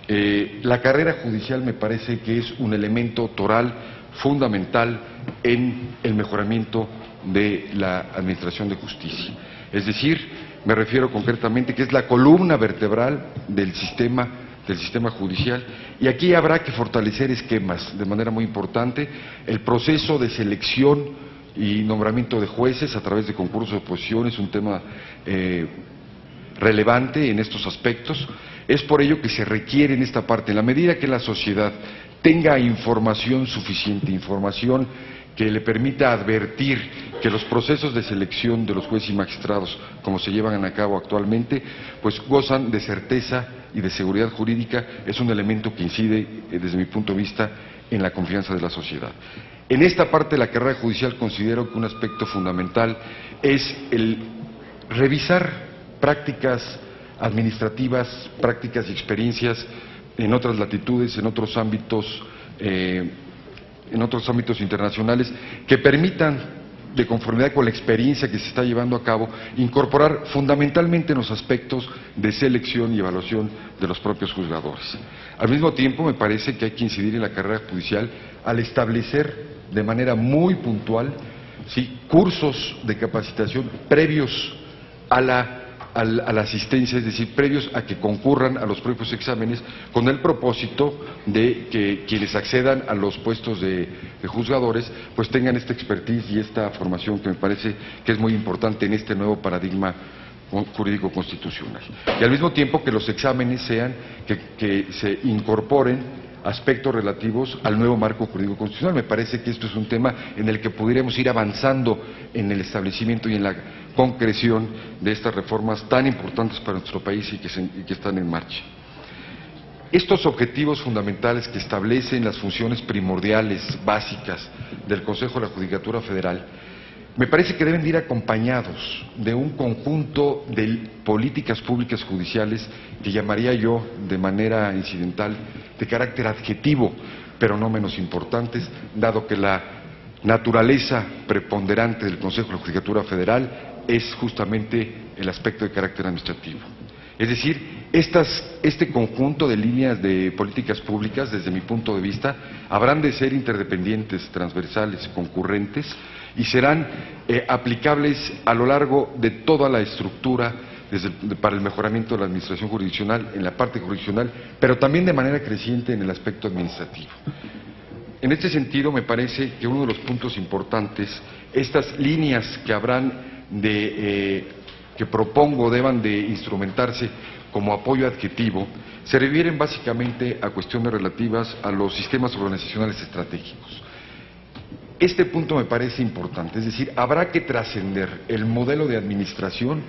la carrera judicial me parece que es un elemento toral fundamental en el mejoramiento de la administración de justicia. Es decir, me refiero concretamente que es la columna vertebral del sistema judicial, y aquí habrá que fortalecer esquemas de manera muy importante. El proceso de selección y nombramiento de jueces a través de concursos de oposición es un tema relevante en estos aspectos. Es por ello que se requiere en esta parte, en la medida que la sociedad tenga información suficiente, información que le permita advertir que los procesos de selección de los jueces y magistrados, como se llevan a cabo actualmente, pues gozan de certeza y de seguridad jurídica, es un elemento que incide, desde mi punto de vista, en la confianza de la sociedad. En esta parte de la carrera judicial considero que un aspecto fundamental es el revisar prácticas administrativas, prácticas y experiencias en otras latitudes, en otros ámbitos internacionales, que permitan, de conformidad con la experiencia que se está llevando a cabo, incorporar fundamentalmente en los aspectos de selección y evaluación de los propios juzgadores. Al mismo tiempo, me parece que hay que incidir en la carrera judicial al establecer de manera muy puntual, ¿sí?, cursos de capacitación previos a la asistencia, es decir, previos a que concurran a los propios exámenes, con el propósito de que quienes accedan a los puestos de juzgadores pues tengan esta expertise y esta formación que me parece que es muy importante en este nuevo paradigma jurídico constitucional. Y al mismo tiempo que los exámenes sean, que se incorporen aspectos relativos al nuevo marco jurídico constitucional. Me parece que esto es un tema en el que pudiéramos ir avanzando en el establecimiento y en la concreción de estas reformas tan importantes para nuestro país y que están en marcha. Estos objetivos fundamentales que establecen las funciones primordiales, básicas, del Consejo de la Judicatura Federal, me parece que deben de ir acompañados de un conjunto de políticas públicas judiciales que llamaría yo, de manera incidental, de carácter adjetivo, pero no menos importantes, dado que la naturaleza preponderante del Consejo de la Judicatura Federal es justamente el aspecto de carácter administrativo. Es decir, este conjunto de líneas de políticas públicas, desde mi punto de vista, habrán de ser interdependientes, transversales, concurrentes, y serán aplicables a lo largo de toda la estructura para el mejoramiento de la administración jurisdiccional, en la parte jurisdiccional, pero también de manera creciente en el aspecto administrativo. En este sentido, me parece que uno de los puntos importantes, estas líneas que que propongo deban de instrumentarse como apoyo adjetivo, se refieren básicamente a cuestiones relativas a los sistemas organizacionales estratégicos. Este punto me parece importante, es decir, habrá que trascender el modelo de administración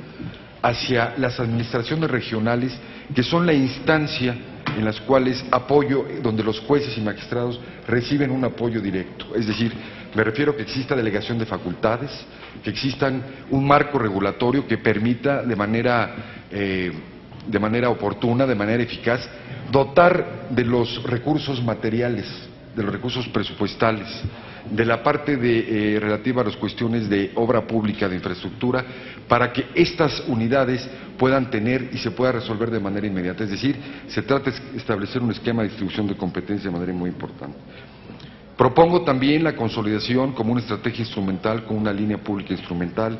hacia las administraciones regionales, que son la instancia en las cuales donde los jueces y magistrados reciben un apoyo directo. Es decir, me refiero a que exista delegación de facultades, que existan un marco regulatorio que permita de manera oportuna, de manera eficaz, dotar de los recursos materiales, de los recursos presupuestales, de la parte relativa a las cuestiones de obra pública, de infraestructura, para que estas unidades puedan tener y se pueda resolver de manera inmediata. Es decir, se trata de establecer un esquema de distribución de competencia de manera muy importante. Propongo también la consolidación como una estrategia instrumental, como una línea pública instrumental,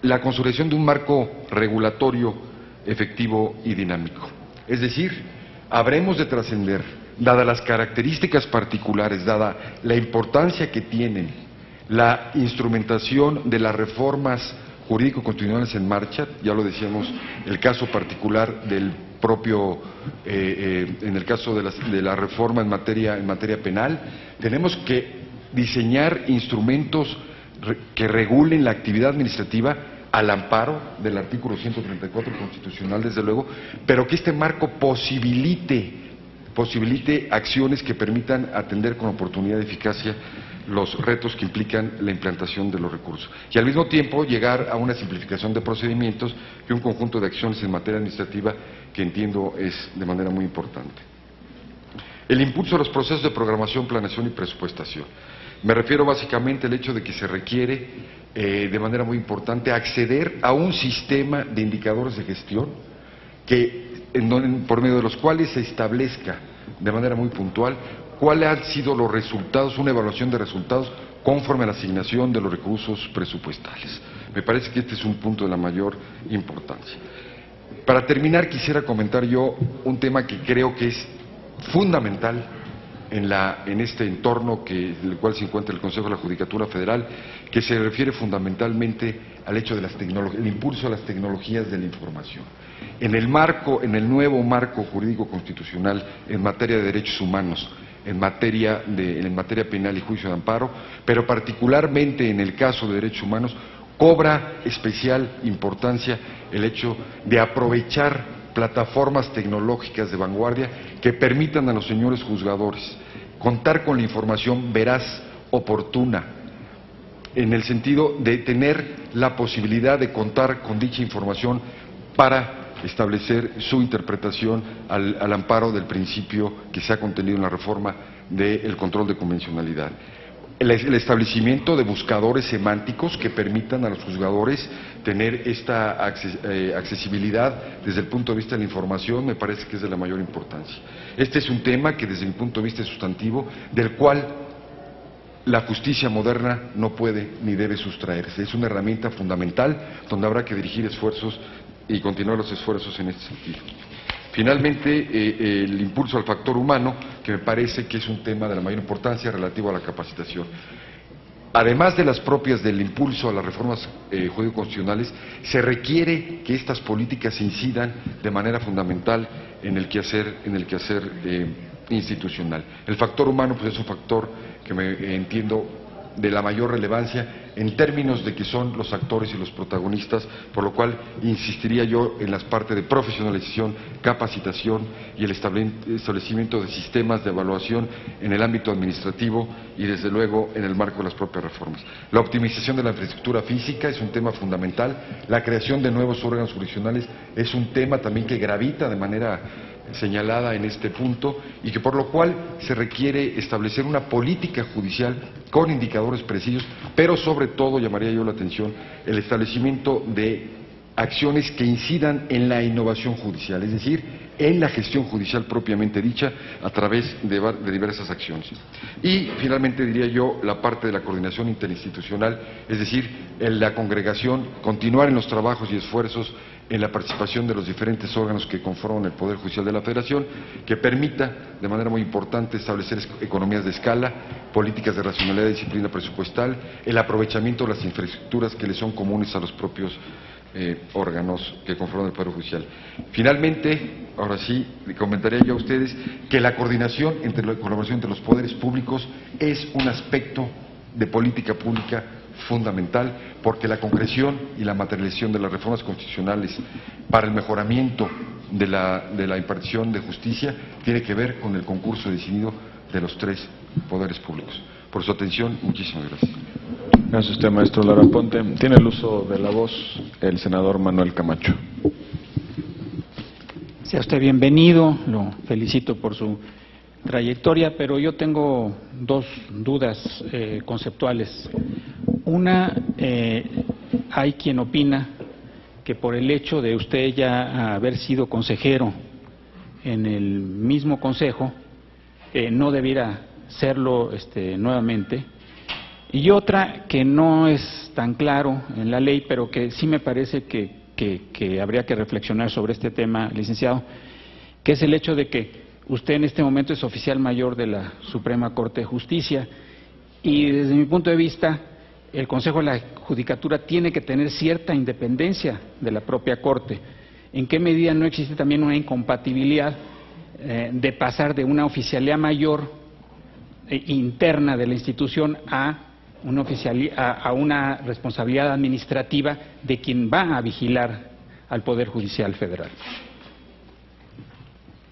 la consolidación de un marco regulatorio efectivo y dinámico. Es decir, habremos de trascender, dadas las características particulares, dada la importancia que tienen la instrumentación de las reformas jurídico-constitucionales en marcha, ya lo decíamos, el caso particular del propio, en el caso de la reforma en materia penal, tenemos que diseñar instrumentos que regulen la actividad administrativa al amparo del artículo 134 constitucional, desde luego, pero que este marco posibilite posibilite acciones que permitan atender con oportunidad y eficacia los retos que implican la implantación de los recursos. Y al mismo tiempo llegar a una simplificación de procedimientos y un conjunto de acciones en materia administrativa que entiendo es de manera muy importante. El impulso a los procesos de programación, planeación y presupuestación. Me refiero básicamente al hecho de que se requiere de manera muy importante acceder a un sistema de indicadores de gestión por medio de los cuales se establezca de manera muy puntual cuáles han sido los resultados, una evaluación de resultados conforme a la asignación de los recursos presupuestales. Me parece que este es un punto de la mayor importancia. Para terminar, quisiera comentar yo un tema que creo que es fundamental en este entorno en el cual se encuentra el Consejo de la Judicatura Federal, que se refiere fundamentalmente al hecho de el impulso a las tecnologías de la información. En el nuevo marco jurídico constitucional en materia de derechos humanos, en materia penal y juicio de amparo, pero particularmente en el caso de derechos humanos, cobra especial importancia el hecho de aprovechar plataformas tecnológicas de vanguardia que permitan a los señores juzgadores contar con la información veraz, oportuna, en el sentido de tener la posibilidad de contar con dicha información para establecer su interpretación al amparo del principio que se ha contenido en la reforma del control de convencionalidad. El establecimiento de buscadores semánticos que permitan a los juzgadores tener esta accesibilidad desde el punto de vista de la información me parece que es de la mayor importancia. Este es un tema que desde mi punto de vista es sustantivo, del cual la justicia moderna no puede ni debe sustraerse. Es una herramienta fundamental donde habrá que dirigir esfuerzos y continuar los esfuerzos en este sentido. Finalmente, el impulso al factor humano, que me parece que es un tema de la mayor importancia relativo a la capacitación. Además de las propias del impulso a las reformas jurídico-constitucionales, se requiere que estas políticas incidan de manera fundamental en el quehacer institucional. El factor humano pues, es un factor que me entiendo de la mayor relevancia en términos de que son los actores y los protagonistas, por lo cual insistiría yo en las partes de profesionalización, capacitación y el establecimiento de sistemas de evaluación en el ámbito administrativo y desde luego en el marco de las propias reformas. La optimización de la infraestructura física es un tema fundamental, la creación de nuevos órganos jurisdiccionales es un tema también que gravita de manera señalada en este punto y que por lo cual se requiere establecer una política judicial con indicadores precisos, pero sobre todo llamaría yo la atención el establecimiento de acciones que incidan en la innovación judicial, es decir, en la gestión judicial propiamente dicha a través de diversas acciones. Y finalmente diría yo la parte de la coordinación interinstitucional, es decir, en la congregación, continuar en los trabajos y esfuerzos en la participación de los diferentes órganos que conforman el Poder Judicial de la Federación, que permita de manera muy importante establecer economías de escala, políticas de racionalidad y disciplina presupuestal, el aprovechamiento de las infraestructuras que le son comunes a los propios órganos que conforman el Poder Judicial. Finalmente, ahora sí, le comentaría yo a ustedes que la colaboración entre los poderes públicos es un aspecto de política pública fundamental, porque la concreción y la materialización de las reformas constitucionales para el mejoramiento de la impartición de justicia tiene que ver con el concurso decidido de los tres poderes públicos. Por su atención, muchísimas gracias. Gracias a usted, maestro Lara Ponte. Tiene el uso de la voz el senador Manuel Camacho. Sea usted bienvenido, lo felicito por su trayectoria, pero yo tengo dos dudas conceptuales. Una, hay quien opina que por el hecho de usted ya haber sido consejero en el mismo consejo, no debiera serlo nuevamente. Y otra que no es tan claro en la ley, pero que sí me parece que habría que reflexionar sobre este tema, licenciado, que es el hecho de que usted en este momento es oficial mayor de la Suprema Corte de Justicia y desde mi punto de vista el Consejo de la Judicatura tiene que tener cierta independencia de la propia Corte. ¿En qué medida no existe también una incompatibilidad de pasar de una oficialía mayor interna de la institución a una responsabilidad administrativa de quien va a vigilar al Poder Judicial Federal?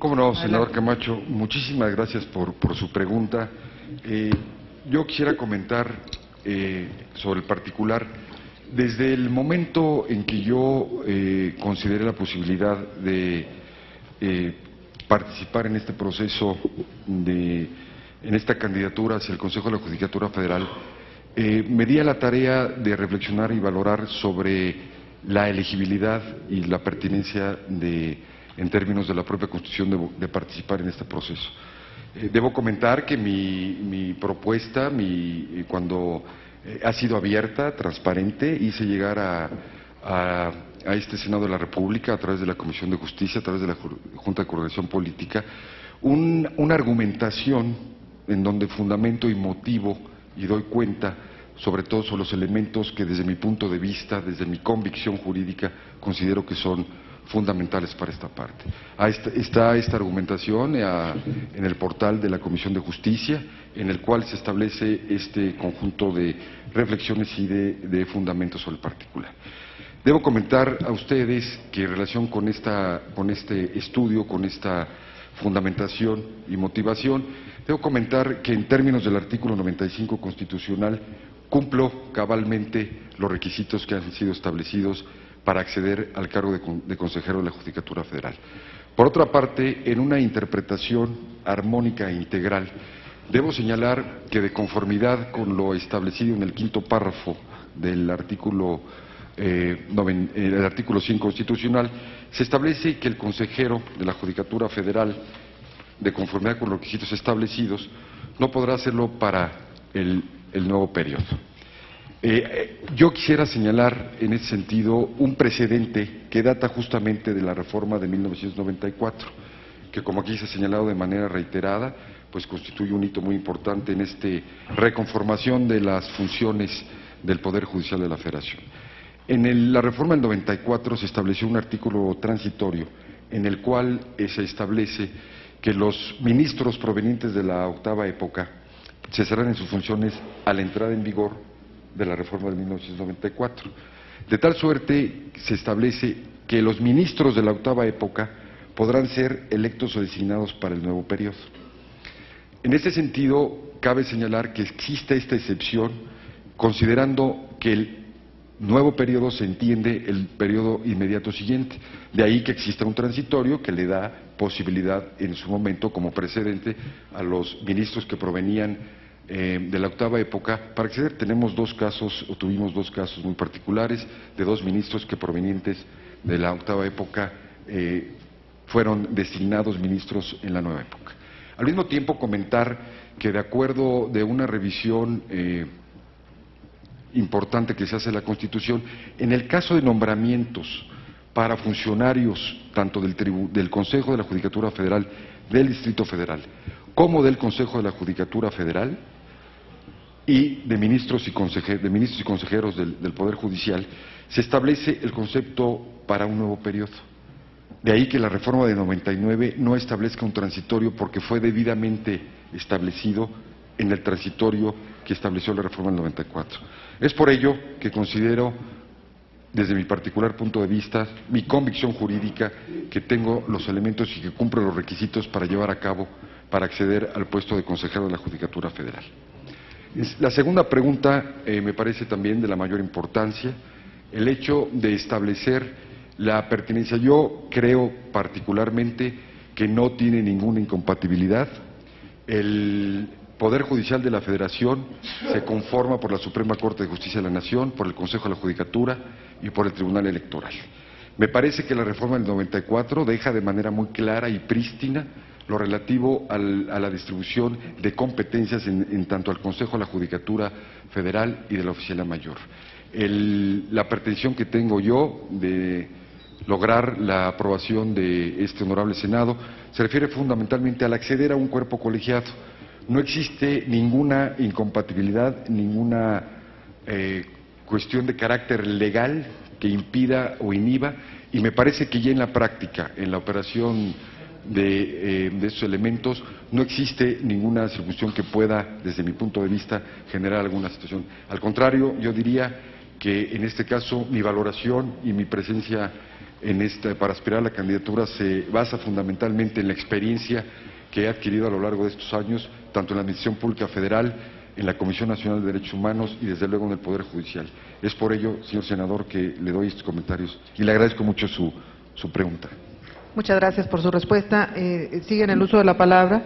Cómo no, senador Camacho, muchísimas gracias por su pregunta. Yo quisiera comentar sobre el particular. Desde el momento en que yo consideré la posibilidad de participar en este proceso, en esta candidatura hacia el Consejo de la Judicatura Federal, me di a la tarea de reflexionar y valorar sobre la elegibilidad y la pertinencia en términos de la propia Constitución de participar en este proceso. Debo comentar que mi propuesta, cuando ha sido abierta, transparente, hice llegar a este Senado de la República, a través de la Comisión de Justicia, a través de la Junta de Coordinación Política, una argumentación en donde fundamento y motivo y doy cuenta sobre todo sobre los elementos que desde mi punto de vista, desde mi convicción jurídica, considero que son fundamentales para esta parte. Está esta argumentación en el portal de la Comisión de Justicia, en el cual se establece este conjunto de reflexiones y de fundamentos sobre el particular. Debo comentar a ustedes que en relación con este estudio, con esta fundamentación y motivación, debo comentar que en términos del artículo 95 constitucional cumplo cabalmente los requisitos que han sido establecidos para acceder al cargo de consejero de la Judicatura Federal. Por otra parte, en una interpretación armónica e integral, debo señalar que de conformidad con lo establecido en el quinto párrafo del artículo 100 constitucional, se establece que el consejero de la Judicatura Federal, de conformidad con los requisitos establecidos, no podrá hacerlo para el nuevo periodo. Yo quisiera señalar en ese sentido un precedente que data justamente de la reforma de 1994, que como aquí se ha señalado de manera reiterada, pues constituye un hito muy importante en esta reconformación de las funciones del Poder Judicial de la Federación. En la reforma del 94 se estableció un artículo transitorio en el cual se establece que los ministros provenientes de la octava época cesarán en sus funciones a la entrada en vigor de la reforma de 1994. De tal suerte se establece que los ministros de la octava época podrán ser electos o designados para el nuevo periodo. En este sentido, cabe señalar que existe esta excepción considerando que el nuevo periodo se entiende el periodo inmediato siguiente. De ahí que exista un transitorio que le da posibilidad en su momento como precedente a los ministros que provenían de la octava época para acceder. Tuvimos dos casos muy particulares de dos ministros que provenientes de la octava época fueron designados ministros en la nueva época. Al mismo tiempo comentar que de acuerdo de una revisión importante que se hace de la Constitución, en el caso de nombramientos para funcionarios tanto del Consejo de la Judicatura Federal, del Distrito Federal, como del Consejo de la Judicatura Federal y de ministros y consejeros del Poder Judicial, se establece el concepto para un nuevo periodo. De ahí que la reforma de 99 no establezca un transitorio porque fue debidamente establecido en el transitorio que estableció la reforma del 94. Es por ello que considero, desde mi particular punto de vista, mi convicción jurídica, que tengo los elementos y que cumplo los requisitos para llevar a cabo, para acceder al puesto de consejero de la Judicatura Federal. La segunda pregunta me parece también de la mayor importancia, el hecho de establecer la pertinencia. Yo creo particularmente que no tiene ninguna incompatibilidad. El Poder Judicial de la Federación se conforma por la Suprema Corte de Justicia de la Nación, por el Consejo de la Judicatura y por el Tribunal Electoral. Me parece que la reforma del 94 deja de manera muy clara y prístina lo relativo a la distribución de competencias en tanto al Consejo de la Judicatura Federal y de la Oficialía Mayor. La pretensión que tengo yo de lograr la aprobación de este honorable Senado se refiere fundamentalmente al acceder a un cuerpo colegiado. No existe ninguna incompatibilidad, ninguna cuestión de carácter legal que impida o inhiba, y me parece que ya en la práctica, en la operación de estos elementos, no existe ninguna circunstancia que pueda, desde mi punto de vista, generar alguna situación. Al contrario, yo diría que en este caso mi valoración y mi presencia para aspirar a la candidatura se basa fundamentalmente en la experiencia que he adquirido a lo largo de estos años, tanto en la Administración Pública Federal, en la Comisión Nacional de Derechos Humanos y desde luego en el Poder Judicial. Es por ello, señor senador, que le doy estos comentarios y le agradezco mucho su pregunta. Muchas gracias por su respuesta. Sigue en el uso de la palabra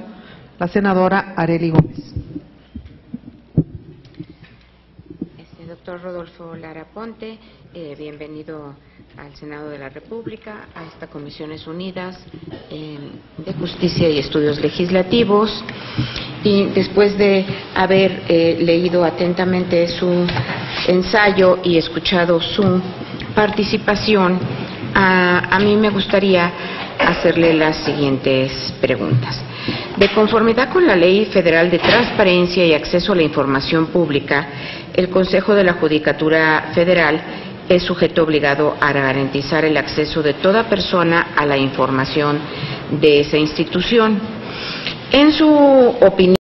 la senadora Arely Gómez. Doctor Rodolfo Lara Ponte, bienvenido al Senado de la República, a esta Comisiones Unidas de Justicia y Estudios Legislativos. Y después de haber leído atentamente su ensayo y escuchado su participación, a mí me gustaría hacerle las siguientes preguntas. De conformidad con la Ley Federal de Transparencia y Acceso a la Información Pública, el Consejo de la Judicatura Federal es sujeto obligado a garantizar el acceso de toda persona a la información de esa institución. En su opinión,